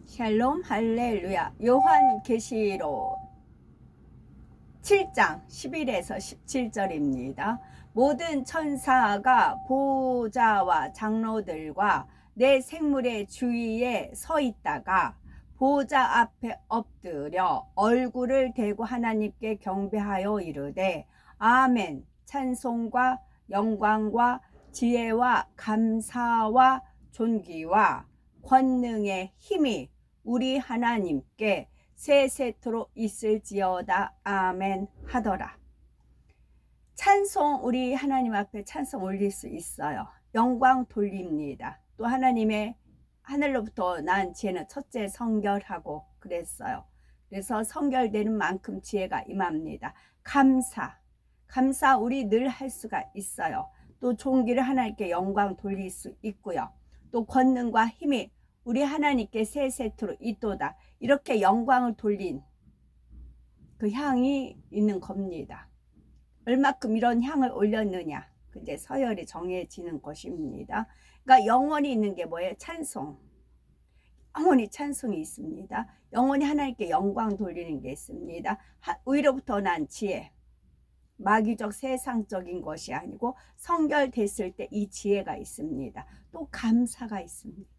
샬롬 할렐루야. 요한계시록 7장 11에서 17절입니다. 모든 천사가 보호자와 장로들과 내 생물의 주위에 서 있다가 보호자 앞에 엎드려 얼굴을 대고 하나님께 경배하여 이르되 아멘. 찬송과 영광과 지혜와 감사와 존귀와 권능의 힘이 우리 하나님께 세세토록 있을지어다. 아멘 하더라. 찬송, 우리 하나님 앞에 찬송 올릴 수 있어요. 영광 돌립니다. 또 하나님의 하늘로부터 난 지혜는 첫째 성결하고 그랬어요. 그래서 성결되는 만큼 지혜가 임합니다. 감사 우리 늘 할 수가 있어요. 또 존귀를 하나님께 영광 돌릴 수 있고요. 또 권능과 힘이 우리 하나님께 세세토록 있도다. 이렇게 영광을 돌린 그 향이 있는 겁니다. 얼마큼 이런 향을 올렸느냐, 이제 서열이 정해지는 것입니다. 그러니까 영원히 있는 게 뭐예요? 찬송. 영원히 찬송이 있습니다. 영원히 하나님께 영광 돌리는 게 있습니다. 위로부터 난 지혜, 마귀적 세상적인 것이 아니고 성결됐을 때 이 지혜가 있습니다. 또 감사가 있습니다.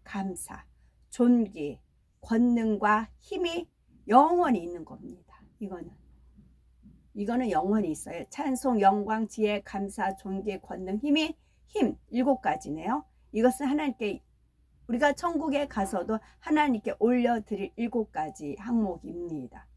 감사, 존귀, 권능과 힘이 영원히 있는 겁니다. 이거는 영원히 있어요. 찬송, 영광, 지혜, 감사, 존귀, 권능, 힘이 힘 7가지네요. 이것은 하나님께 우리가 천국에 가서도 하나님께 올려드릴 7가지 항목입니다.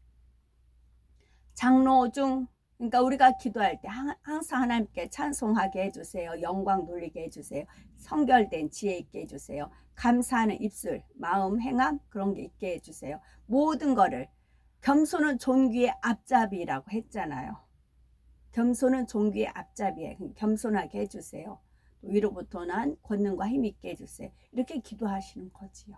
장로 중, 그러니까 우리가 기도할 때 항상 하나님께 찬송하게 해주세요. 영광 돌리게 해주세요. 성결된 지혜 있게 해주세요. 감사하는 입술, 마음, 행함 그런 게 있게 해주세요. 모든 거를 겸손은 존귀의 앞잡이라고 했잖아요. 겸손은 존귀의 앞잡이에 겸손하게 해주세요. 위로부터 난 권능과 힘 있게 해주세요. 이렇게 기도하시는 거지요.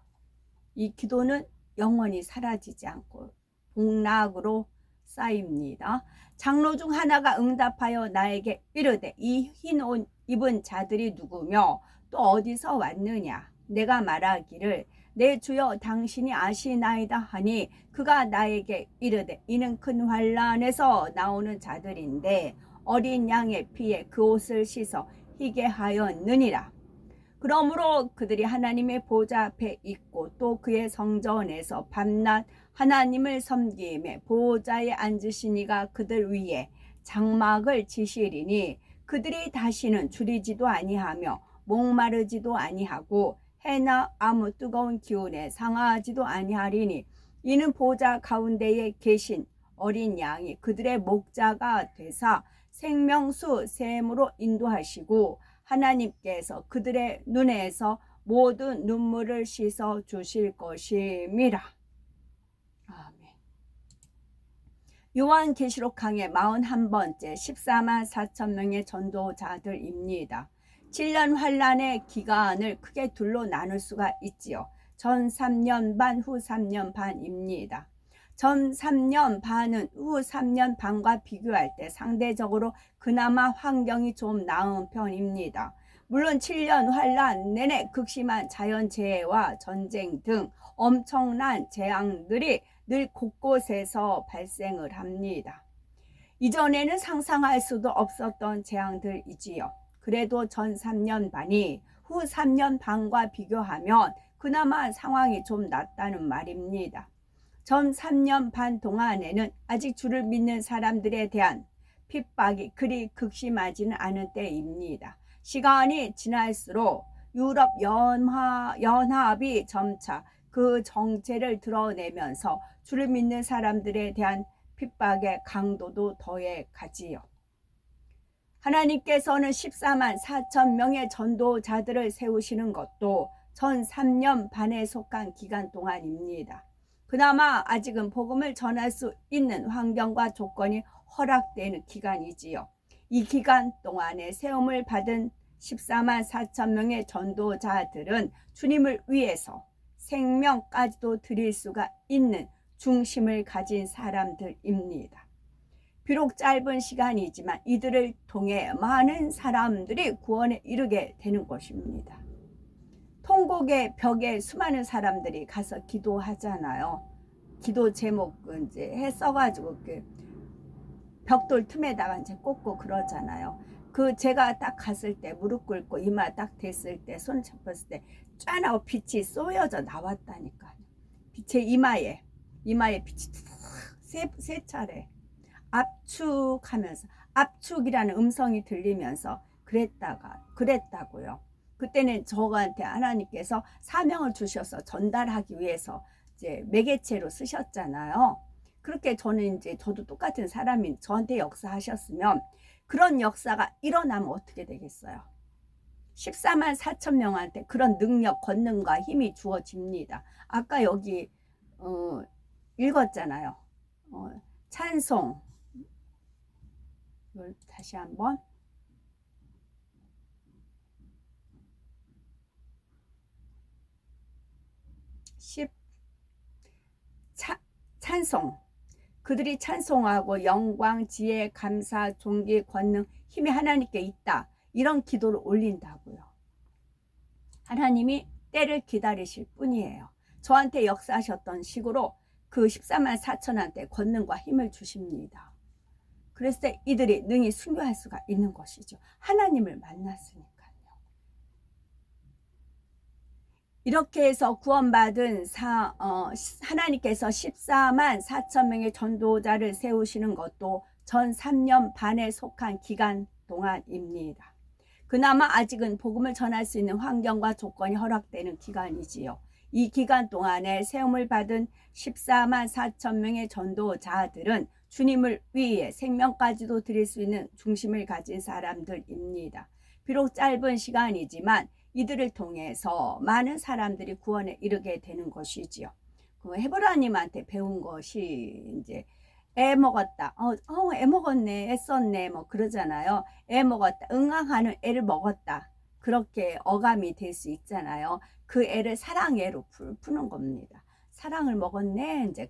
이 기도는 영원히 사라지지 않고 복락으로 쌓입니다. 장로 중 하나가 응답하여 나에게 이르되 이 흰 옷 입은 자들이 누구며 또 어디서 왔느냐. 내가 말하기를 내 주여 당신이 아시나이다 하니 그가 나에게 이르되 이는 큰 환난에서 나오는 자들인데 어린 양의 피에 그 옷을 씻어 희게 하였느니라. 그러므로 그들이 하나님의 보좌 앞에 있고 또 그의 성전에서 밤낮 하나님을 섬기며 보좌에 앉으신 이가 그들 위에 장막을 지시리니 그들이 다시는 줄이지도 아니하며 목마르지도 아니하고 해나 아무 뜨거운 기운에 상하지도 아니하리니 이는 보좌 가운데에 계신 어린 양이 그들의 목자가 되사 생명수 샘으로 인도하시고 하나님께서 그들의 눈에서 모든 눈물을 씻어 주실 것임이라. 아멘. 요한계시록 강의 41번째 14만 4천 명의 전도자들입니다. 7년 환란의 기간을 크게 둘로 나눌 수가 있지요. 전 3년 반, 후 3년 반입니다. 전 3년 반은 후 3년 반과 비교할 때 상대적으로 그나마 환경이 좀 나은 편입니다. 물론 7년 환란 내내 극심한 자연재해와 전쟁 등 엄청난 재앙들이 늘 곳곳에서 발생을 합니다. 이전에는 상상할 수도 없었던 재앙들이지요. 그래도 전 3년 반이 후 3년 반과 비교하면 그나마 상황이 좀 낫다는 말입니다. 전 3년 반 동안에는 아직 주를 믿는 사람들에 대한 핍박이 그리 극심하지는 않은 때입니다. 시간이 지날수록 유럽 연합이 점차 그 정체를 드러내면서 주를 믿는 사람들에 대한 핍박의 강도도 더해 가지요. 하나님께서는 14만 4천 명의 전도자들을 세우시는 것도 전 3년 반에 속한 기간 동안입니다. 그나마 아직은 복음을 전할 수 있는 환경과 조건이 허락되는 기간이지요. 이 기간 동안에 세움을 받은 14만 4천 명의 전도자들은 주님을 위해서 생명까지도 드릴 수가 있는 중심을 가진 사람들입니다. 비록 짧은 시간이지만 이들을 통해 많은 사람들이 구원에 이르게 되는 것입니다. 통곡의 벽에 수많은 사람들이 가서 기도하잖아요. 기도 제목은 이제 해 써가지고 그 벽돌 틈에다가 이제 꽂고 그러잖아요. 그 제가 딱 갔을 때 무릎 꿇고 이마 딱 댔을 때 손 잡았을 때 짠하고 빛이 쏘여져 나왔다니까요. 빛의 이마에 빛이 세 차례 압축하면서 압축이라는 음성이 들리면서 그랬다고요. 그때는 저한테 하나님께서 사명을 주셔서 전달하기 위해서 이제 매개체로 쓰셨잖아요. 그렇게 저는 이제 저도 똑같은 사람인 저한테 역사하셨으면 그런 역사가 일어나면 어떻게 되겠어요? 14만 4천 명한테 그런 능력, 권능과 힘이 주어집니다. 아까 여기 읽었잖아요. 찬송 다시 한번 찬송 그들이 찬송하고 영광, 지혜, 감사, 존귀, 권능, 힘이 하나님께 있다. 이런 기도를 올린다고요. 하나님이 때를 기다리실 뿐이에요. 저한테 역사하셨던 식으로 그 14만 4천한테 권능과 힘을 주십니다. 그랬을 때 이들이 능히 순교할 수가 있는 것이죠. 하나님을 만났으니까요. 이렇게 해서 구원받은 하나님께서 14만 4천 명의 전도자를 세우시는 것도 전 3년 반에 속한 기간 동안입니다. 그나마 아직은 복음을 전할 수 있는 환경과 조건이 허락되는 기간이지요. 이 기간 동안에 세움을 받은 14만 4천 명의 전도자들은 주님을 위해 생명까지도 드릴 수 있는 중심을 가진 사람들입니다. 비록 짧은 시간이지만 이들을 통해서 많은 사람들이 구원에 이르게 되는 것이지요. 그 헤브라님한테 배운 것이 이제 애 먹었다. 애 먹었네. 애썼네. 뭐 그러잖아요. 애 먹었다. 응앙하는 애를 먹었다. 그렇게 어감이 될 수 있잖아요. 그 애를 사랑애로 푸는 겁니다. 사랑을 먹었네. 이제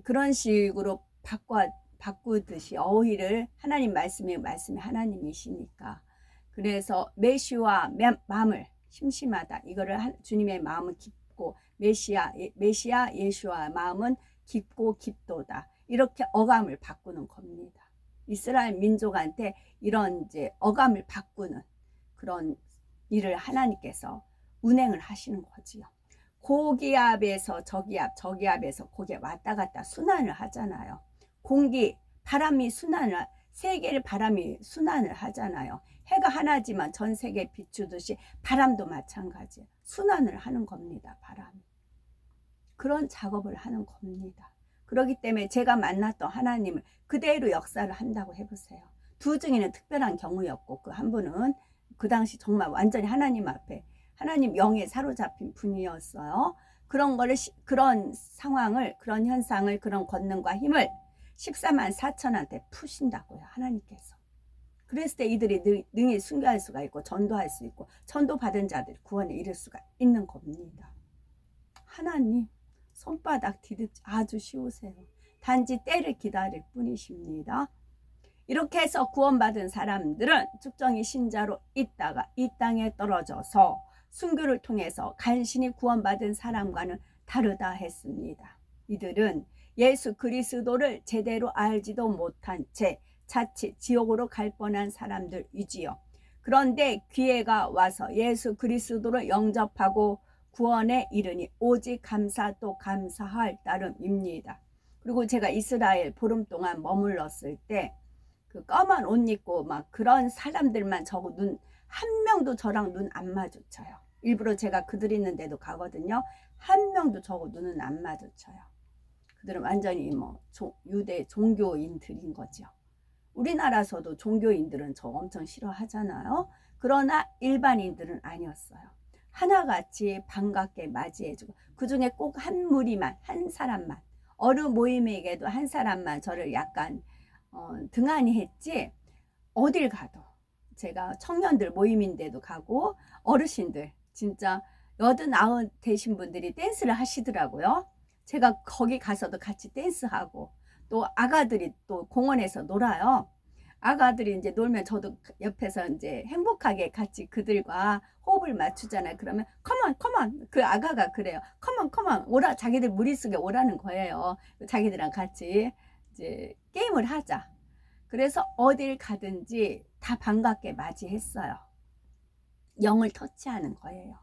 그런 식으로 바꾸듯이 어휘를 하나님 말씀이 하나님이시니까. 그래서 메시와 마음을 심심하다. 이거를 주님의 마음은 깊고 메시아 예수와 마음은 깊고 깊도다. 이렇게 어감을 바꾸는 겁니다. 이스라엘 민족한테 이런 이제 어감을 바꾸는 그런 일을 하나님께서 운행을 하시는 거지요. 고기압에서 저기압에서 고기 왔다 갔다 순환을 하잖아요. 바람이 세계를 바람이 순환을 하잖아요. 해가 하나지만 전 세계에 비추듯이 바람도 마찬가지예요. 순환을 하는 겁니다. 바람이. 그런 작업을 하는 겁니다. 그렇기 때문에 제가 만났던 하나님을 그대로 역사를 한다고 해보세요. 두 중에는 특별한 경우였고 그 한 분은 그 당시 정말 완전히 하나님 앞에 하나님 영에 사로잡힌 분이었어요. 그런 상황을, 그런 현상을, 그런 권능과 힘을 14만 4천한테 푸신다고요. 하나님께서. 그랬을 때 이들이 능히 순교할 수가 있고 전도할 수 있고 전도받은 자들 구원에 이를 수가 있는 겁니다. 하나님 손바닥 디딜 아주 쉬우세요. 단지 때를 기다릴 뿐이십니다. 이렇게 해서 구원받은 사람들은 쭉정이 신자로 있다가 이 땅에 떨어져서 순교를 통해서 간신히 구원받은 사람과는 다르다 했습니다. 이들은 예수 그리스도를 제대로 알지도 못한 채 자칫 지옥으로 갈 뻔한 사람들이지요. 그런데 기회가 와서 예수 그리스도를 영접하고 구원에 이르니 오직 감사 또 감사할 따름입니다. 그리고 제가 이스라엘 보름 동안 머물렀을 때 그 검은 옷 입고 막 그런 사람들만 한 명도 저랑 눈 안 마주쳐요. 일부러 제가 그들 있는 데도 가거든요. 한 명도 저하고 눈은 안 마주쳐요. 그들은 완전히 유대 종교인들인 거죠. 우리나라에서도 종교인들은 저 엄청 싫어하잖아요. 그러나 일반인들은 아니었어요. 하나같이 반갑게 맞이해주고 그중에 꼭 한 무리만, 한 사람만, 어느 모임에게도 한 사람만 저를 약간 등한히 했지 어딜 가도 제가 청년들 모임인데도 가고 어르신들 진짜 89 되신 분들이 댄스를 하시더라고요. 제가 거기 가서도 같이 댄스하고 또 아가들이 또 공원에서 놀아요. 아가들이 이제 놀면 저도 옆에서 이제 행복하게 같이 그들과 호흡을 맞추잖아요. 그러면 컴온 컴온, 그 아가가 그래요. 컴온 컴온, 오라, 자기들 무리 속에 오라는 거예요. 자기들이랑 같이 이제 게임을 하자. 그래서 어딜 가든지 다 반갑게 맞이했어요. 영을 터치하는 거예요.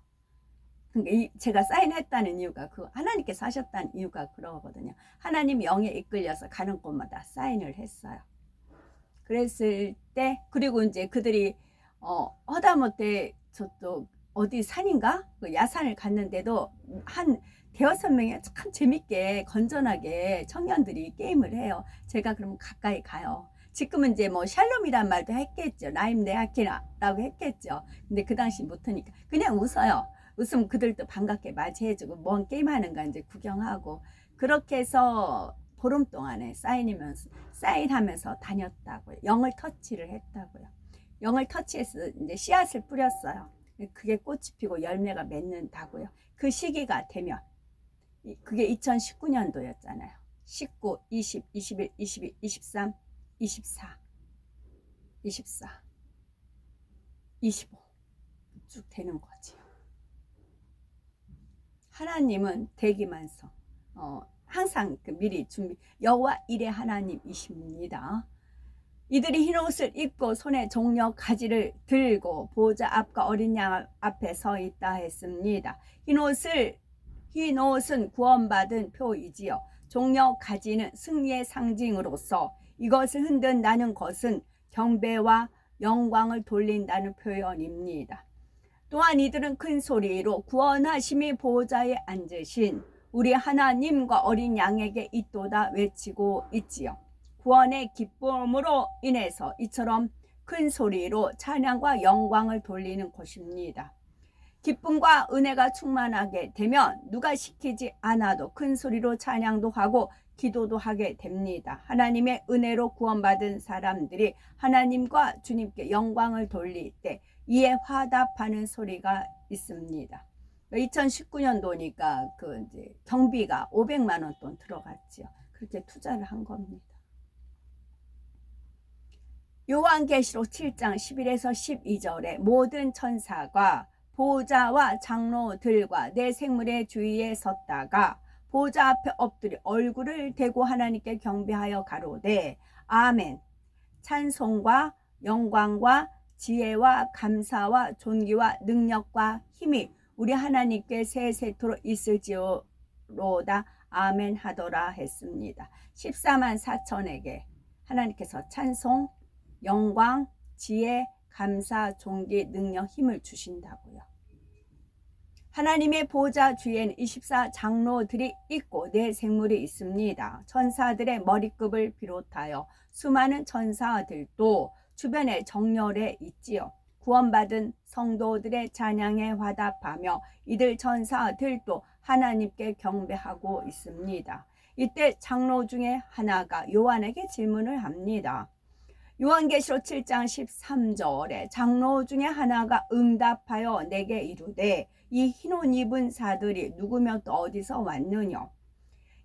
그러니까 제가 사인했다는 이유가 그 하나님께서 하셨다는 이유가 그러거든요. 하나님 영에 이끌려서 가는 곳마다 사인을 했어요. 그랬을 때, 그리고 이제 그들이 허다못해 저쪽 어디 산인가 그 야산을 갔는데도 한 대여섯 명이 참 재밌게 건전하게 청년들이 게임을 해요. 제가 그럼 가까이 가요. 지금은 이제 뭐 샬롬이란 말도 했겠죠. 라임 네아키라고 했겠죠. 근데 그 당시 못하니까 그냥 웃어요. 웃으면 그들도 반갑게 맞이해주고 뭔 게임하는가 이제 구경하고, 그렇게 해서 보름 동안에 사인하면서 다녔다고요. 영을 터치를 했다고요. 영을 터치해서 이제 씨앗을 뿌렸어요. 그게 꽃이 피고 열매가 맺는다고요. 그 시기가 되면, 그게 2019년도였잖아요. 19, 20, 21, 22, 23, 24, 24, 25 쭉 되는 거지. 하나님은 대기만성, 항상 그 미리 준비, 여호와 일의 하나님이십니다. 이들이 흰 옷을 입고 손에 종려 가지를 들고 보호자 앞과 어린 양 앞에 서 있다 했습니다. 흰 옷은 구원받은 표이지요. 종려 가지는 승리의 상징으로서 이것을 흔든다는 것은 경배와 영광을 돌린다는 표현입니다. 또한 이들은 큰 소리로 구원하심이 보호자에 앉으신 우리 하나님과 어린 양에게 있도다 외치고 있지요. 구원의 기쁨으로 인해서 이처럼 큰 소리로 찬양과 영광을 돌리는 것입니다. 기쁨과 은혜가 충만하게 되면 누가 시키지 않아도 큰 소리로 찬양도 하고 기도도 하게 됩니다. 하나님의 은혜로 구원받은 사람들이 하나님과 주님께 영광을 돌릴 때 이에 화답하는 소리가 있습니다. 2019년도니까 그 이제 경비가 500만 원 돈 들어갔지요. 그렇게 투자를 한 겁니다. 요한계시록 7장 11에서 12절에 모든 천사가 보호자와 장로들과 내 생물의 주위에 섰다가 보호자 앞에 엎드려 얼굴을 대고 하나님께 경배하여 가로되 아멘. 찬송과 영광과 지혜와 감사와 존귀와 능력과 힘이 우리 하나님께 세세토록 있을지로다 아멘 하더라 했습니다. 14만 4천에게 하나님께서 찬송, 영광, 지혜, 감사, 존귀, 능력, 힘을 주신다고요. 하나님의 보호자 주위에는 24 장로들이 있고 네 생물이 있습니다. 천사들의 머리급을 비롯하여 수많은 천사들도 주변에 정렬해 있지요. 구원받은 성도들의 찬양에 화답하며 이들 천사들도 하나님께 경배하고 있습니다. 이때 장로 중에 하나가 요한에게 질문을 합니다. 요한계시록 7장 13절에 장로 중에 하나가 응답하여 내게 이르되 이 흰옷 입은 자들이 누구며 또 어디서 왔느냐.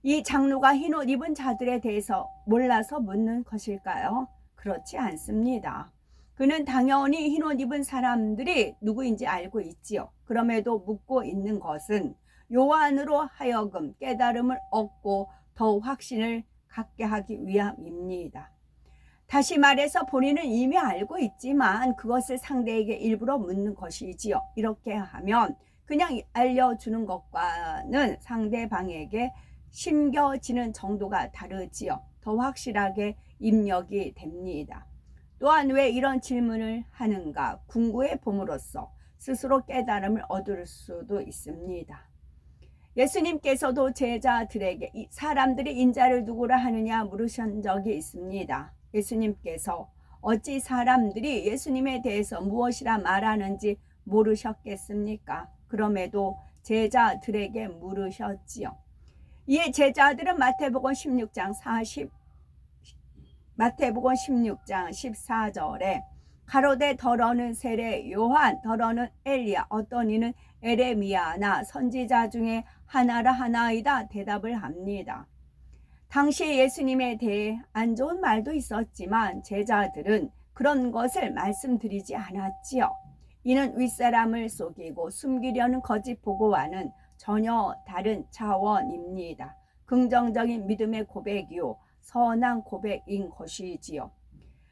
이 장로가 흰옷 입은 자들에 대해서 몰라서 묻는 것일까요? 그렇지 않습니다. 그는 당연히 흰옷 입은 사람들이 누구인지 알고 있지요. 그럼에도 묻고 있는 것은 요한으로 하여금 깨달음을 얻고 더욱 확신을 갖게 하기 위함입니다. 다시 말해서 본인은 이미 알고 있지만 그것을 상대에게 일부러 묻는 것이지요. 이렇게 하면 그냥 알려주는 것과는 상대방에게 심겨지는 정도가 다르지요. 더 확실하게 입력이 됩니다. 또한 왜 이런 질문을 하는가 궁구해 봄으로써 스스로 깨달음을 얻을 수도 있습니다. 예수님께서도 제자들에게 사람들이 인자를 누구라 하느냐 물으신 적이 있습니다. 예수님께서 어찌 사람들이 예수님에 대해서 무엇이라 말하는지 모르셨겠습니까? 그럼에도 제자들에게 물으셨지요. 이에 제자들은 마태복음 16장 14절에 가로되 더러는 세례 요한, 더러는 엘리야, 어떤 이는 에레미야나 선지자 중에 하나라 하나이다 대답을 합니다. 당시 예수님에 대해 안 좋은 말도 있었지만 제자들은 그런 것을 말씀드리지 않았지요. 이는 윗사람을 속이고 숨기려는 거짓 보고와는 전혀 다른 차원입니다. 긍정적인 믿음의 고백이요 선한 고백인 것이지요.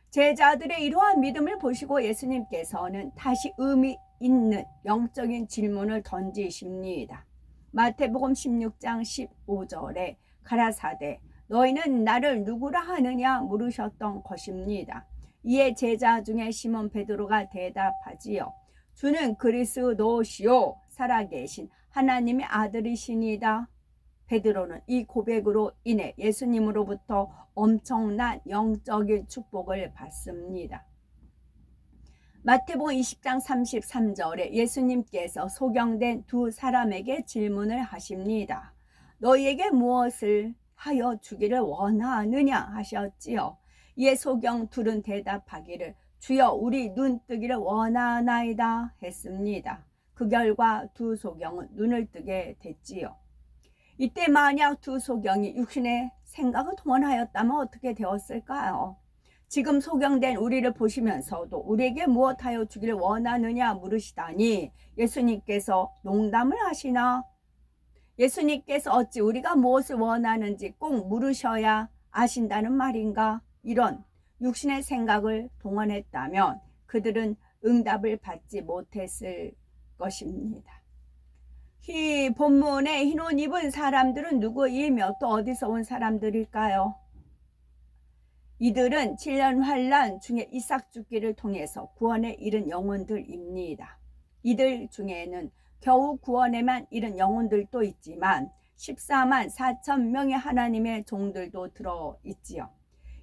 제자들의 이러한 믿음을 보시고 예수님께서는 다시 의미 있는 영적인 질문을 던지십니다. 마태복음 16장 15절에 가라사대 너희는 나를 누구라 하느냐 물으셨던 것입니다. 이에 제자 중에 시몬 베드로가 대답하지요. 주는 그리스도시요 살아계신 하나님의 아들이시니다. 베드로는 이 고백으로 인해 예수님으로부터 엄청난 영적인 축복을 받습니다. 마태복음 20장 33절에 예수님께서 소경된 두 사람에게 질문을 하십니다. 너희에게 무엇을 하여 주기를 원하느냐 하셨지요. 이에 소경 둘은 대답하기를 주여 우리 눈 뜨기를 원하나이다 했습니다. 그 결과 두 소경은 눈을 뜨게 됐지요. 이때 만약 두 소경이 육신의 생각을 동원하였다면 어떻게 되었을까요? 지금 소경된 우리를 보시면서도 우리에게 무엇하여 주기를 원하느냐 물으시다니 예수님께서 농담을 하시나? 예수님께서 어찌 우리가 무엇을 원하는지 꼭 물으셔야 아신다는 말인가? 이런 육신의 생각을 동원했다면 그들은 응답을 받지 못했을 것입니다. 이 본문에 흰 옷 입은 사람들은 누구이며 또 어디서 온 사람들일까요? 이들은 7년 환란 중에 이삭 죽기를 통해서 구원에 이른 영혼들입니다. 이들 중에는 겨우 구원에만 이른 영혼들도 있지만 14만 4천 명의 하나님의 종들도 들어있지요.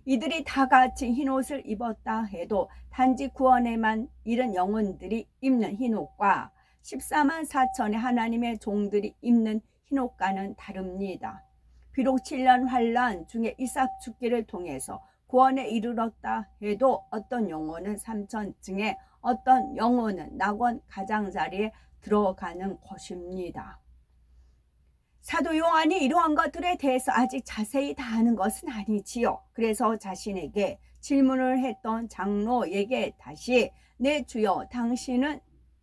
이들이 다 같이 흰옷을 입었다 해도 단지 구원에만 이른 영혼들이 입는 흰옷과 14만 4천의 하나님의 종들이 입는 흰옷과는 다릅니다. 비록 7년 환란 중에 이삭 죽기를 통해서 구원에 이르렀다 해도 어떤 영혼은 3천층에 어떤 영혼은 낙원 가장자리에 들어가는 것입니다. 사도 요한이 이러한 것들에 대해서 아직 자세히 다 아는 것은 아니지요. 그래서 자신에게 질문을 했던 장로에게 다시 내 주여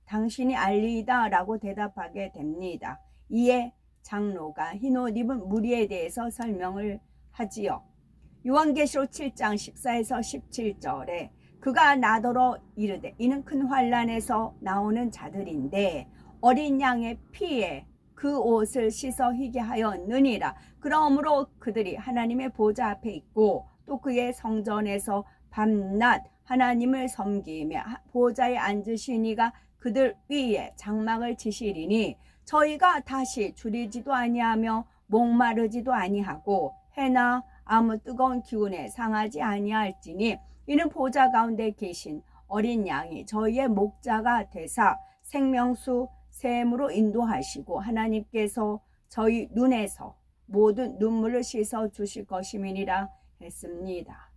당신이 알리이다 라고 대답하게 됩니다. 이에 장로가 흰옷 입은 무리에 대해서 설명을 하지요. 요한계시록 7장 14에서 17절에 그가 나더러 이르되 이는 큰 환란에서 나오는 자들인데 어린 양의 피에 그 옷을 씻어 희게 하였느니라. 그러므로 그들이 하나님의 보좌 앞에 있고 또 그의 성전에서 밤낮 하나님을 섬기며 보좌에 앉으신 이가 그들 위에 장막을 치시리니 저희가 다시 줄이지도 아니하며 목마르지도 아니하고 해나 아무 뜨거운 기운에 상하지 아니할지니 이는 보좌 가운데 계신 어린 양이 저희의 목자가 되사 생명수 샘으로 인도하시고 하나님께서 저희 눈에서 모든 눈물을 씻어 주실 것임이니라 했습니다.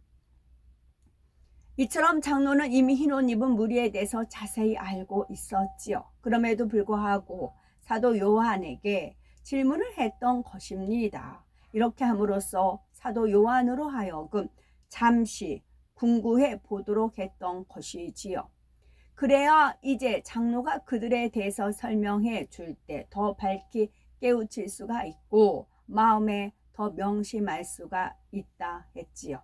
이처럼 장로는 이미 흰옷 입은 무리에 대해서 자세히 알고 있었지요. 그럼에도 불구하고 사도 요한에게 질문을 했던 것입니다. 이렇게 함으로써 사도 요한으로 하여금 잠시 궁구해 보도록 했던 것이지요. 그래야 이제 장로가 그들에 대해서 설명해 줄 때 더 밝히 깨우칠 수가 있고 마음에 더 명심할 수가 있다 했지요.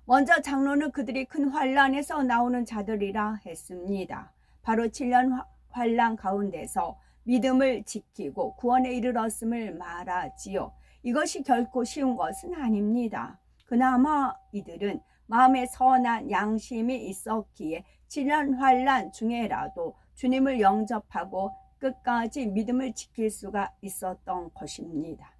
먼저 장로는 그들이 큰 환란에서 나오는 자들이라 했습니다. 바로 7년 환란 가운데서 믿음을 지키고 구원에 이르렀음을 말하지요. 이것이 결코 쉬운 것은 아닙니다. 그나마 이들은 마음에 선한 양심이 있었기에 7년 환란 중에라도 주님을 영접하고 끝까지 믿음을 지킬 수가 있었던 것입니다.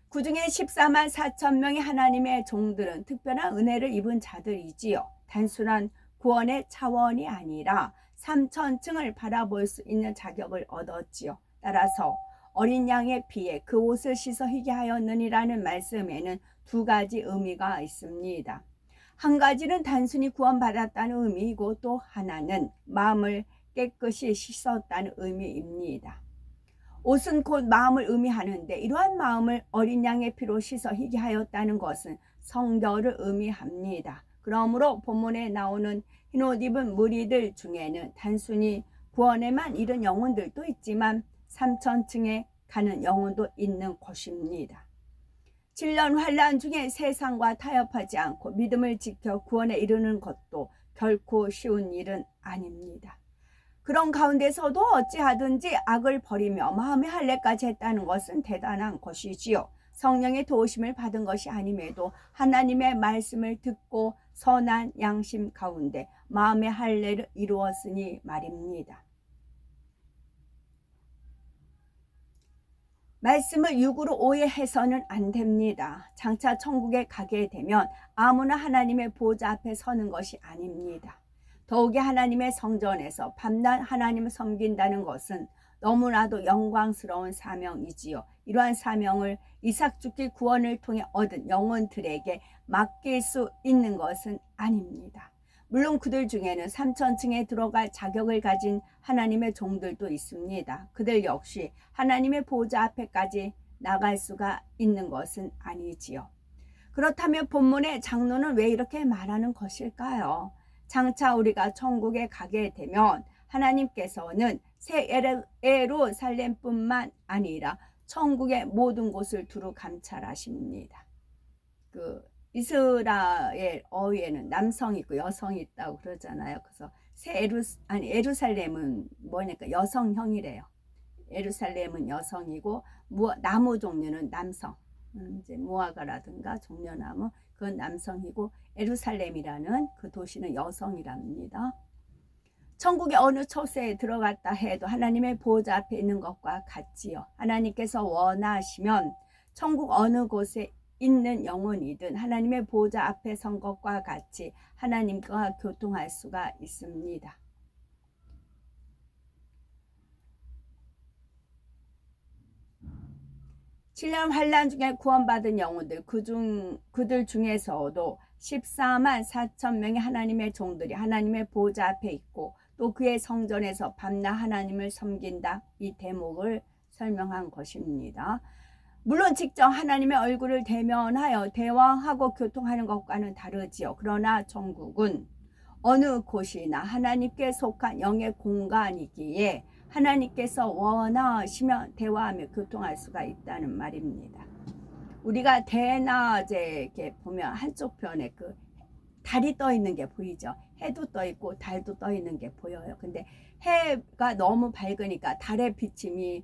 그중에 14만 4천 명의 하나님의 종들은 특별한 은혜를 입은 자들이지요. 단순한 구원의 차원이 아니라 3천층을 바라볼 수 있는 자격을 얻었지요. 따라서 어린 양의 피에 그 옷을 씻어 희게 하였느니라는 말씀에는 두 가지 의미가 있습니다. 한 가지는 단순히 구원받았다는 의미이고 또 하나는 마음을 깨끗이 씻었다는 의미입니다. 옷은 곧 마음을 의미하는데 이러한 마음을 어린 양의 피로 씻어 희게 하였다는 것은 성결을 의미합니다. 그러므로 본문에 나오는 흰옷 입은 무리들 중에는 단순히 구원에만 이른 영혼들도 있지만 3천층에 가는 영혼도 있는 것입니다. 7년 환란 중에 세상과 타협하지 않고 믿음을 지켜 구원에 이르는 것도 결코 쉬운 일은 아닙니다. 그런 가운데서도 어찌하든지 악을 버리며 마음의 할례까지 했다는 것은 대단한 것이지요. 성령의 도우심을 받은 것이 아님에도 하나님의 말씀을 듣고 선한 양심 가운데 마음의 할례를 이루었으니 말입니다. 말씀을 육으로 오해해서는 안 됩니다. 장차 천국에 가게 되면 아무나 하나님의 보좌 앞에 서는 것이 아닙니다. 더욱이 하나님의 성전에서 밤낮 하나님을 섬긴다는 것은 너무나도 영광스러운 사명이지요. 이러한 사명을 이삭 죽기 구원을 통해 얻은 영혼들에게 맡길 수 있는 것은 아닙니다. 물론 그들 중에는 3천층에 들어갈 자격을 가진 하나님의 종들도 있습니다. 그들 역시 하나님의 보좌 앞에까지 나갈 수가 있는 것은 아니지요. 그렇다면 본문의 장로는 왜 이렇게 말하는 것일까요? 장차 우리가 천국에 가게 되면 하나님께서는 새 예루살렘뿐만 아니라 천국의 모든 곳을 두루 감찰하십니다. 이스라엘 어휘에는 남성이 있고 여성이 있다고 그러잖아요. 그래서 예루살렘은 뭐냐니까 여성형이래요. 예루살렘은 여성이고 나무 종류는 남성. 이제 무화과라든가 종려나무 그건 남성이고 예루살렘이라는 그 도시는 여성이랍니다. 천국의 어느 처소에 들어갔다 해도 하나님의 보좌 앞에 있는 것과 같지요. 하나님께서 원하시면 천국 어느 곳에 있는 영혼이든 하나님의 보좌 앞에 선 것과 같이 하나님과 교통할 수가 있습니다. 칠년 환란 중에 구원받은 영혼들 그들 중에서도 14만 4천 명의 하나님의 종들이 하나님의 보좌 앞에 있고 또 그의 성전에서 밤낮 하나님을 섬긴다. 이 대목을 설명한 것입니다. 물론 직접 하나님의 얼굴을 대면하여 대화하고 교통하는 것과는 다르지요. 그러나 천국은 어느 곳이나 하나님께 속한 영의 공간이기에 하나님께서 원하시면 대화하며 교통할 수가 있다는 말입니다. 우리가 대낮에 이렇게 보면 한쪽 편에 그 달이 떠 있는 게 보이죠. 해도 떠 있고 달도 떠 있는 게 보여요. 근데 해가 너무 밝으니까 달의 비침이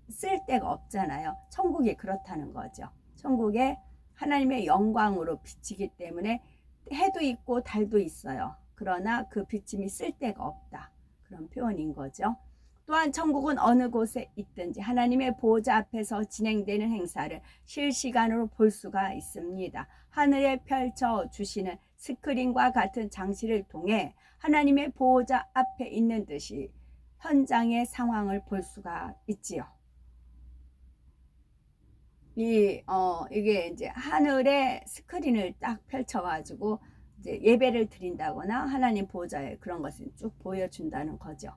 쓸 데가 없잖아요. 천국이 그렇다는 거죠. 천국에 하나님의 영광으로 비치기 때문에 해도 있고 달도 있어요. 그러나 그 비침이 쓸 데가 없다. 그런 표현인 거죠. 또한 천국은 어느 곳에 있든지 하나님의 보호자 앞에서 진행되는 행사를 실시간으로 볼 수가 있습니다. 하늘에 펼쳐주시는 스크린과 같은 장치를 통해 하나님의 보호자 앞에 있는 듯이 현장의 상황을 볼 수가 있지요. 이게 이제 하늘에 스크린을 딱 펼쳐가지고 이제 예배를 드린다거나 하나님 보호자의 그런 것을 쭉 보여준다는 거죠.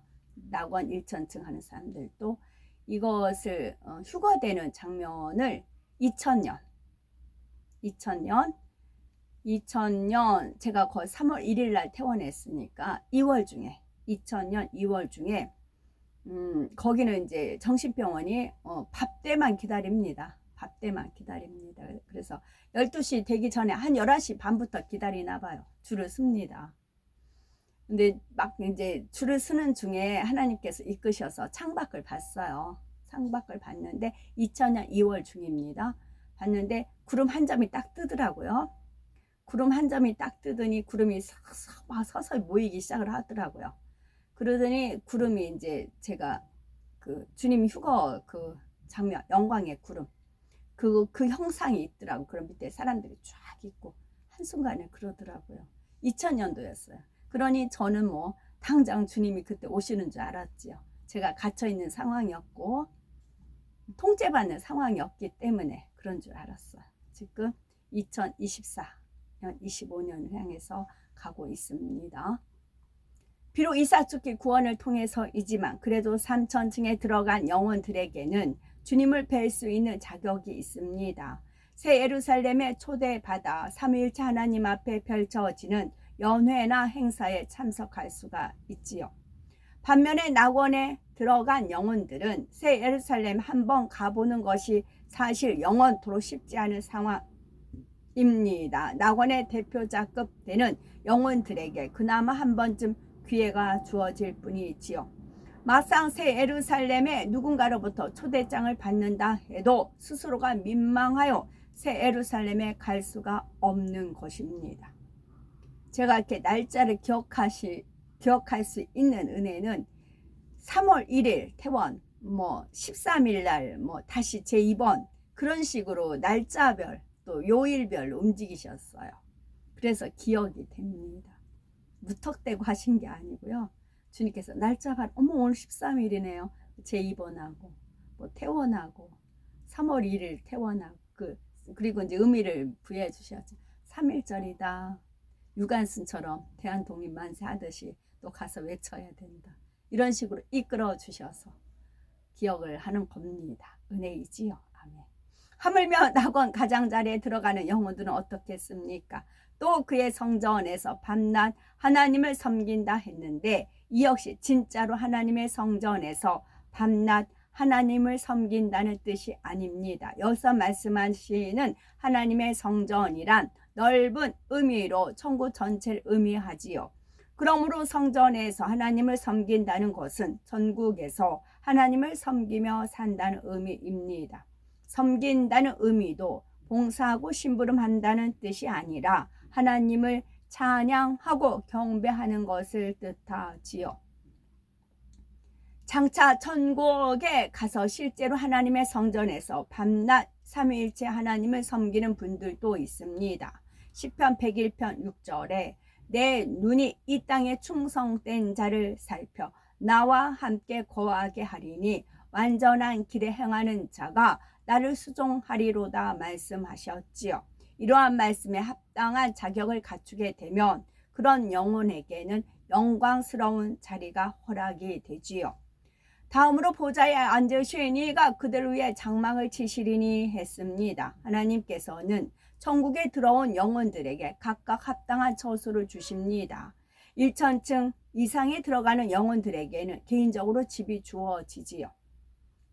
낙원 1천층 하는 사람들도 이것을 휴거되는 장면을 2000년 제가 거의 3월 1일 날 퇴원했으니까 2000년 2월 중에 거기는 이제 정신병원이 밥때만 기다립니다. 밥때만 기다립니다. 그래서 12시 되기 전에 한 11시 반부터 기다리나 봐요. 줄을 씁니다. 근데 막 이제 줄을 서는 중에 하나님께서 이끄셔서 창밖을 봤어요. 창밖을 봤는데 2000년 2월 중입니다. 봤는데 구름 한 점이 딱 뜨더라고요. 구름 한 점이 딱 뜨더니 구름이 막 서서히 모이기 시작을 하더라고요. 그러더니 구름이 이제 제가 그 주님 휴거 그 장면 영광의 구름 그 형상이 있더라고. 그런 밑에 사람들이 쫙 있고 한순간에 그러더라고요. 2000년도였어요. 그러니 저는 뭐 당장 주님이 그때 오시는 줄 알았지요. 제가 갇혀있는 상황이었고 통제받는 상황이었기 때문에 그런 줄 알았어요. 지금 2024년 25년을 향해서 가고 있습니다. 비록 이삭 죽기 구원을 통해서이지만 그래도 3천층에 들어간 영혼들에게는 주님을 뵐 수 있는 자격이 있습니다. 새 예루살렘에 초대받아 삼위일체 하나님 앞에 펼쳐지는 연회나 행사에 참석할 수가 있지요. 반면에 낙원에 들어간 영혼들은 새 예루살렘 한번 가보는 것이 사실 영원토록 쉽지 않은 상황입니다. 낙원의 대표자급 되는 영혼들에게 그나마 한 번쯤 기회가 주어질 뿐이지요. 막상 새 예루살렘에 누군가로부터 초대장을 받는다 해도 스스로가 민망하여 새 예루살렘에 갈 수가 없는 것입니다. 제가 이렇게 날짜를 기억할 수 있는 은혜는 3월 1일 퇴원, 13일 날 다시 제2번 그런 식으로 날짜별 또 요일별 움직이셨어요. 그래서 기억이 됩니다. 무턱대고 하신 게 아니고요. 주님께서 날짜가 오늘 13일이네요. 제2번하고 퇴원하고 3월 1일 퇴원하고 그리고 이제 의미를 부여해 주셔야죠. 3일절이다. 유관순처럼 대한독립만세 하듯이 또 가서 외쳐야 된다. 이런 식으로 이끌어 주셔서 기억을 하는 겁니다. 은혜이지요. 아멘. 하물며 낙원 가장자리에 들어가는 영혼들은 어떻겠습니까? 또 그의 성전에서 밤낮 하나님을 섬긴다 했는데 이 역시 진짜로 하나님의 성전에서 밤낮 하나님을 섬긴다는 뜻이 아닙니다. 여기서 말씀하시는 하나님의 성전이란 넓은 의미로 천국 전체를 의미하지요. 그러므로 성전에서 하나님을 섬긴다는 것은 전국에서 하나님을 섬기며 산다는 의미입니다. 섬긴다는 의미도 봉사하고 심부름한다는 뜻이 아니라 하나님을 찬양하고 경배하는 것을 뜻하지요. 장차 천국에 가서 실제로 하나님의 성전에서 밤낮 삼위일체 하나님을 섬기는 분들도 있습니다. 시편 101편 6절에 내 눈이 이 땅에 충성된 자를 살펴 나와 함께 거하게 하리니 완전한 길에 행하는 자가 나를 수종하리로다 말씀하셨지요. 이러한 말씀에 합당한 자격을 갖추게 되면 그런 영혼에게는 영광스러운 자리가 허락이 되지요. 다음으로 보좌에 앉으신 이가 그들을 위해 장막을 치시리니 했습니다. 하나님께서는 천국에 들어온 영혼들에게 각각 합당한 처소를 주십니다. 1천층 이상에 들어가는 영혼들에게는 개인적으로 집이 주어지지요.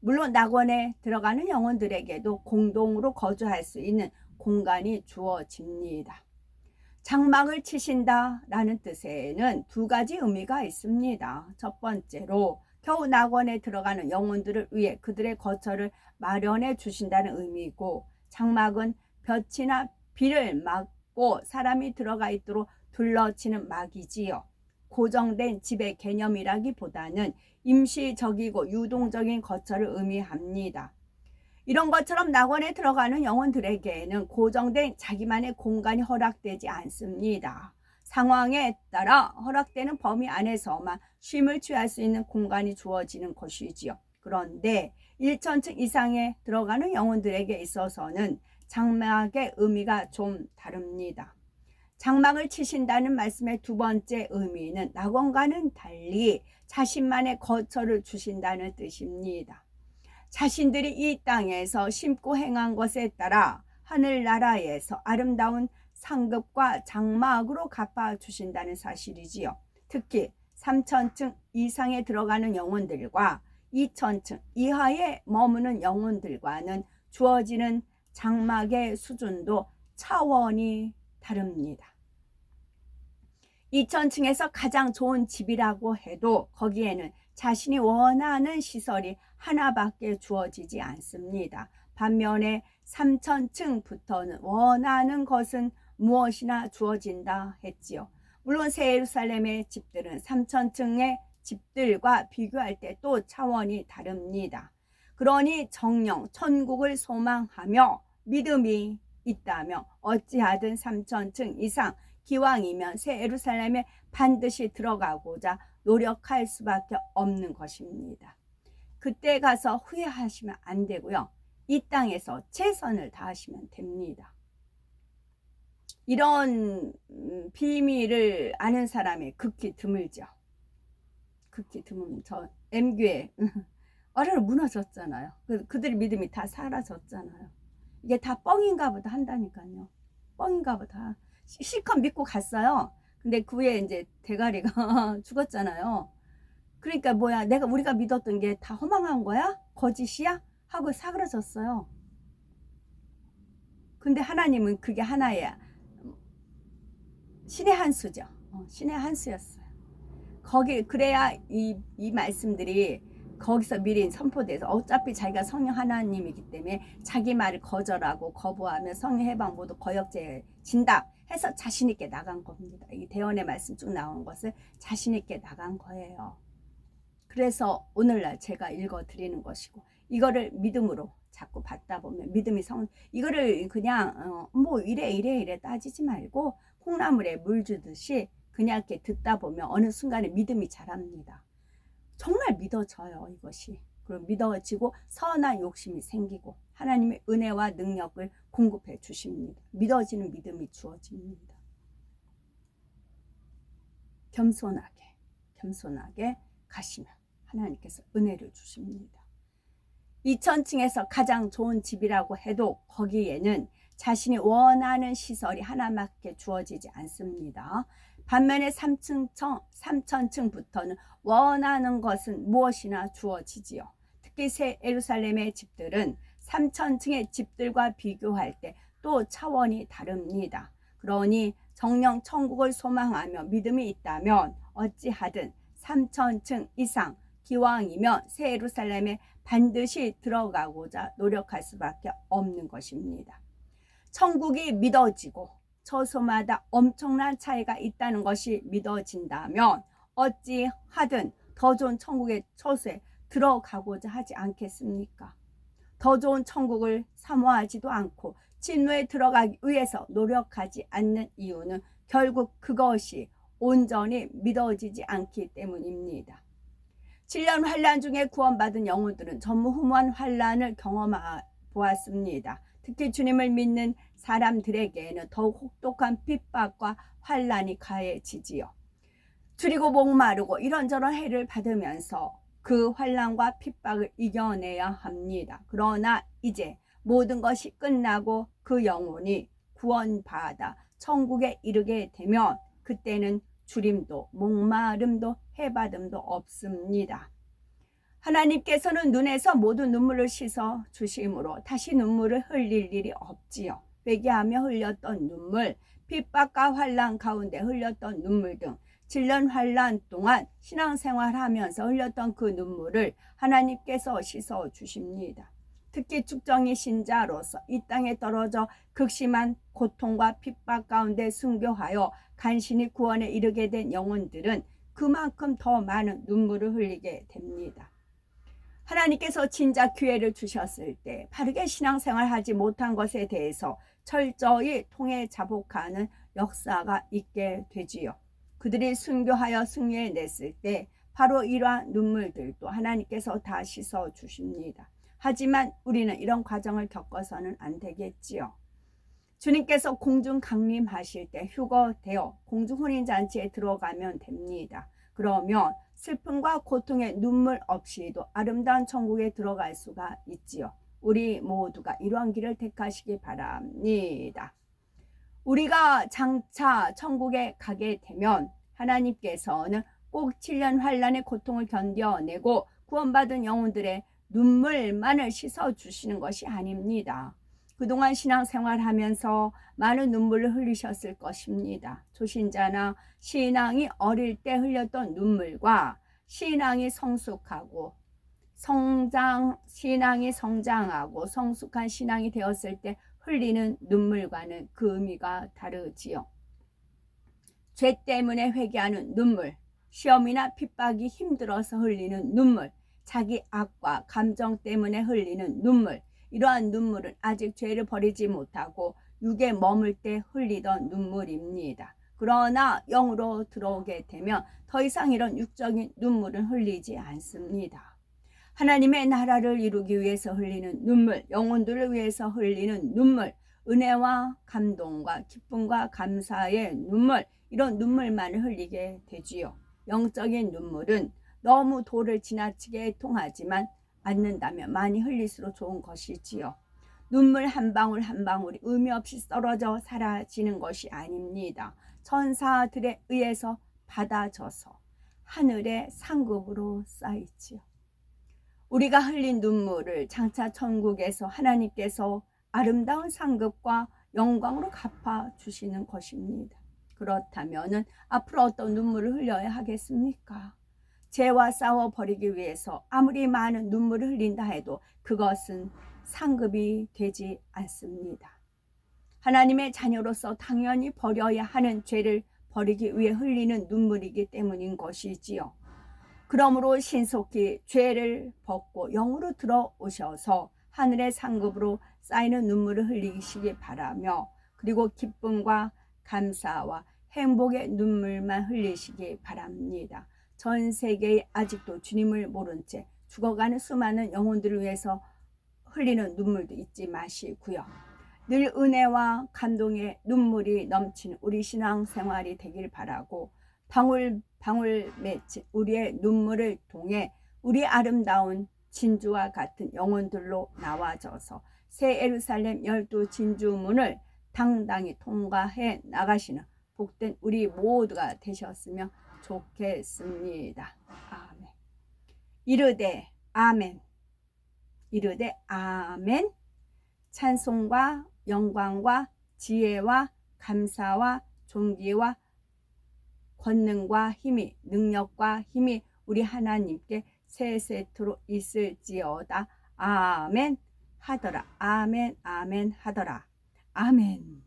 물론 낙원에 들어가는 영혼들에게도 공동으로 거주할 수 있는 공간이 주어집니다. 장막을 치신다 라는 뜻에는 두 가지 의미가 있습니다. 첫 번째로 겨우 낙원에 들어가는 영혼들을 위해 그들의 거처를 마련해 주신다는 의미이고, 장막은 볕이나 비를 막고 사람이 들어가 있도록 둘러치는 막이지요. 고정된 집의 개념이라기보다는 임시적이고 유동적인 거처를 의미합니다. 이런 것처럼 낙원에 들어가는 영혼들에게는 고정된 자기만의 공간이 허락되지 않습니다. 상황에 따라 허락되는 범위 안에서만 쉼을 취할 수 있는 공간이 주어지는 것이지요. 그런데 1천층 이상에 들어가는 영혼들에게 있어서는 장막의 의미가 좀 다릅니다. 장막을 치신다는 말씀의 두 번째 의미는 낙원과는 달리 자신만의 거처를 주신다는 뜻입니다. 자신들이 이 땅에서 심고 행한 것에 따라 하늘나라에서 아름다운 상급과 장막으로 갚아주신다는 사실이지요. 특히 3천층 이상에 들어가는 영혼들과 2천층 이하에 머무는 영혼들과는 주어지는 장막의 수준도 차원이 다릅니다. 2천층에서 가장 좋은 집이라고 해도 거기에는 자신이 원하는 시설이 하나밖에 주어지지 않습니다. 반면에 3천층부터는 원하는 것은 무엇이나 주어진다 했지요. 물론 새 예루살렘의 집들은 3천층의 집들과 비교할 때 또 차원이 다릅니다. 그러니 정녕 천국을 소망하며 믿음이 있다며 어찌하든 3천층 이상 기왕이면 새 예루살렘에 반드시 들어가고자 노력할 수밖에 없는 것입니다. 그때 가서 후회하시면 안 되고요. 이 땅에서 최선을 다하시면 됩니다. 이런 비밀을 아는 사람이 극히 드물죠. 극히 드문 저 M교회 어뢰로 무너졌잖아요. 그들의 믿음이 다 사라졌잖아요. 이게 다 뻥인가 보다 한다니까요. 뻥인가 보다. 실컷 믿고 갔어요. 근데 그 후에 이제 대가리가 죽었잖아요. 그러니까 뭐야, 우리가 믿었던 게 다 허망한 거야? 거짓이야? 하고 사그러졌어요. 근데 하나님은 그게 하나의 신의 한 수죠. 신의 한 수였어요. 그래야 이 말씀들이 거기서 미리 선포돼서 어차피 자기가 성령 하나님이기 때문에 자기 말을 거절하고 거부하며 성령 해방 모두 거역죄 진다 해서 자신 있게 나간 겁니다. 이 대언의 말씀 쭉 나온 것을 자신 있게 나간 거예요. 그래서 오늘날 제가 읽어 드리는 것이고, 이거를 믿음으로 자꾸 받다 보면 믿음이 이거를 그냥 뭐 이래 따지지 말고 콩나물에 물 주듯이 그냥 이렇게 듣다 보면 어느 순간에 믿음이 자랍니다. 정말 믿어져요, 이것이. 그리고 믿어지고 선한 욕심이 생기고 하나님의 은혜와 능력을 공급해 주십니다. 믿어지는 믿음이 주어집니다. 겸손하게 가시면 하나님께서 은혜를 주십니다. 2000층에서 가장 좋은 집이라고 해도 거기에는 자신이 원하는 시설이 하나밖에 주어지지 않습니다. 반면에 3000층부터는 원하는 것은 무엇이나 주어지지요. 특히 새 예루살렘의 집들은 3000층의 집들과 비교할 때 또 차원이 다릅니다. 그러니 정령 천국을 소망하며 믿음이 있다면 어찌하든 3000층 이상 기왕이면 새 예루살렘에 반드시 들어가고자 노력할 수밖에 없는 것입니다. 천국이 믿어지고 처소마다 엄청난 차이가 있다는 것이 믿어진다면 어찌하든 더 좋은 천국의 처소에 들어가고자 하지 않겠습니까? 더 좋은 천국을 사모하지도 않고 진노에 들어가기 위해서 노력하지 않는 이유는 결국 그것이 온전히 믿어지지 않기 때문입니다. 7년 환란 중에 구원받은 영혼들은 전무후무한 환란을 경험해 보았습니다. 특히 주님을 믿는 사람들에게는 더욱 혹독한 핍박과 환란이 가해지지요. 줄이고 목마르고 이런저런 해를 받으면서 그 환란과 핍박을 이겨내야 합니다. 그러나 이제 모든 것이 끝나고 그 영혼이 구원받아 천국에 이르게 되면 그때는 주림도 목마름도 해받음도 없습니다. 하나님께서는 눈에서 모든 눈물을 씻어 주심으로 다시 눈물을 흘릴 일이 없지요. 회개하며 흘렸던 눈물, 핍박과 환난 가운데 흘렸던 눈물 등 7년 환난 동안 신앙생활하면서 흘렸던 그 눈물을 하나님께서 씻어 주십니다. 특히 축정이 신자로서 이 땅에 떨어져 극심한 고통과 핍박 가운데 순교하여 간신히 구원에 이르게 된 영혼들은 그만큼 더 많은 눈물을 흘리게 됩니다. 하나님께서 진짜 기회를 주셨을 때 바르게 신앙생활하지 못한 것에 대해서 철저히 통해 자복하는 역사가 있게 되지요. 그들이 순교하여 승리해냈을 때 바로 이러한 눈물들도 하나님께서 다 씻어 주십니다. 하지만 우리는 이런 과정을 겪어서는 안 되겠지요. 주님께서 공중 강림하실 때 휴거되어 공중 혼인잔치에 들어가면 됩니다. 그러면 슬픔과 고통의 눈물 없이도 아름다운 천국에 들어갈 수가 있지요. 우리 모두가 이러한 길을 택하시기 바랍니다. 우리가 장차 천국에 가게 되면 하나님께서는 꼭 7년 환란의 고통을 견뎌내고 구원받은 영혼들의 눈물만을 씻어주시는 것이 아닙니다. 그동안 신앙생활하면서 많은 눈물을 흘리셨을 것입니다. 초신자나 신앙이 어릴 때 흘렸던 눈물과 신앙이 성숙하고 신앙이 성장하고 성숙한 신앙이 되었을 때 흘리는 눈물과는 그 의미가 다르지요. 죄 때문에 회개하는 눈물, 시험이나 핍박이 힘들어서 흘리는 눈물, 자기 악과 감정 때문에 흘리는 눈물, 이러한 눈물은 아직 죄를 버리지 못하고 육에 머물 때 흘리던 눈물입니다. 그러나 영으로 들어오게 되면 더 이상 이런 육적인 눈물은 흘리지 않습니다. 하나님의 나라를 이루기 위해서 흘리는 눈물, 영혼들을 위해서 흘리는 눈물, 은혜와 감동과 기쁨과 감사의 눈물, 이런 눈물만을 흘리게 되지요. 영적인 눈물은 너무 도를 지나치게 통하지만 않는다면 많이 흘릴수록 좋은 것이지요. 눈물 한 방울 한 방울이 의미 없이 떨어져 사라지는 것이 아닙니다. 천사들에 의해서 받아져서 하늘의 상급으로 쌓이지요. 우리가 흘린 눈물을 장차 천국에서 하나님께서 아름다운 상급과 영광으로 갚아주시는 것입니다. 그렇다면 앞으로 어떤 눈물을 흘려야 하겠습니까? 죄와 싸워버리기 위해서 아무리 많은 눈물을 흘린다 해도 그것은 상급이 되지 않습니다. 하나님의 자녀로서 당연히 버려야 하는 죄를 버리기 위해 흘리는 눈물이기 때문인 것이지요. 그러므로 신속히 죄를 벗고 영으로 들어오셔서 하늘의 상급으로 쌓이는 눈물을 흘리시기 바라며, 그리고 기쁨과 감사와 행복의 눈물만 흘리시기 바랍니다. 전 세계에 아직도 주님을 모른 채 죽어가는 수많은 영혼들을 위해서 흘리는 눈물도 잊지 마시고요. 늘 은혜와 감동의 눈물이 넘치는 우리 신앙생활이 되길 바라고, 방울방울 맺힌 우리의 눈물을 통해 우리 아름다운 진주와 같은 영혼들로 나와져서 새 예루살렘 12 진주문을 당당히 통과해 나가시는 복된 우리 모두가 되셨으면 좋겠습니다. 아멘. 이르되 아멘. 이르되 아멘. 찬송과 영광과 지혜와 감사와 존귀와 권능과 힘이, 능력과 힘이 우리 하나님께 세세토록 있을지어다. 아멘 하더라. 아멘 아멘 하더라. 아멘.